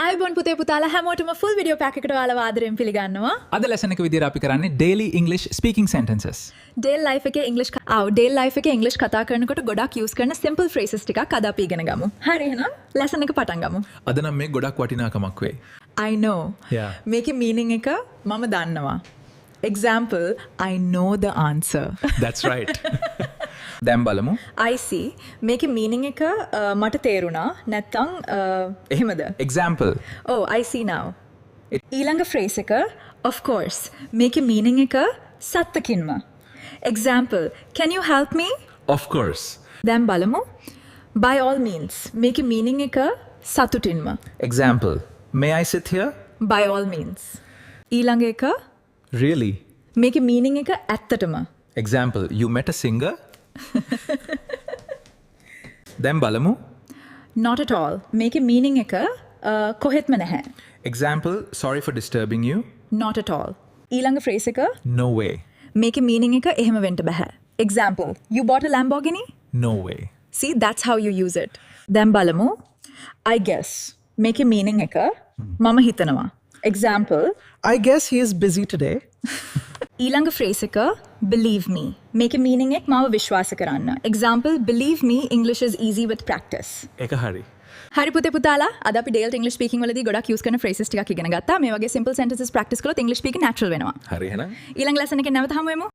ආයුබෝවන් පුතේ පුතාලා හැමෝටම ෆුල් වීඩියෝ පැක් එකට ඔයාලව ආදරෙන් පිළිගන්නවා. අද ලෙසන් එක විදිහට අපි කරන්නේ daily English speaking sentences. Daily life එකේ ඉංග්‍රීසි කතා කරනකොට ගොඩක් යූස් කරන සිම්පල් ෆ්‍රේසස් ටිකක් අද අපි ඉගෙන ගමු. හරි එහෙනම් ලෙසන් එක පටන් ගමු. අද නම් මේ ගොඩක් වටිනාකමක් වෙයි. I know. Yeah. මේකේ මීනින් එක මම දන්නවා. Example, I know the answer. That's right. දැන් බලමු. I see. මේකේ මීනින් එක මට තේරුණා. නැත්තම් එහෙමද? Example. Oh, I see now. ඊළඟ ෆ්‍රේස් එක of course. මේකේ මීනින් එක සත්තකින්ම. Example, can you help me? Of course. දැන් බලමු. By all means. මේකේ මීනින් එක සතුටින්ම. Example. May I sit here? By all means. ඊළඟ එක Really? මේකේ මීනින් එක ඇත්තටම. Example. You met a singer? දැන් බලමු. Not at all. මේකේ මීනින් එක කොහෙත්ම නැහැ. Example. Sorry for disturbing you. Not at all. ඊළඟ ෆ්‍රේස් එක No way. මේකේ මීනින් එක එහෙම වෙන්න බෑ. Example, you bought a Lamborghini? No way. See, that's how you use it. දැන් බලමු. I guess. මේකේ මීනින් එක මම හිතනවා. Example, I guess he is busy today. ඊළඟ ෆ්‍රේස් එක believe me. මේකේ මීනින් එක මාව විශ්වාස කරන්න. Example, believe me, English is easy with practice. ඒක හරි. හරි පුතේ පුතාලා අද අපි ඩේල්ට් ඉංග්‍රීසි ස්පීකින් වලදී ගොඩක් යූස් කරන ෆ්‍රේසස් ටිකක් ඉගෙන ගත්තා. මේ වගේ සිම්පල් සෙන්ටෙන්සස් ප්‍රැක්ටිස් කළොත් ඉංග්‍රීසි ස්පීකින් නැචරල් වෙනවා. හරි එහෙනම්. ඊළඟ ලෙසන් එකේ නැවත හමු වෙමු.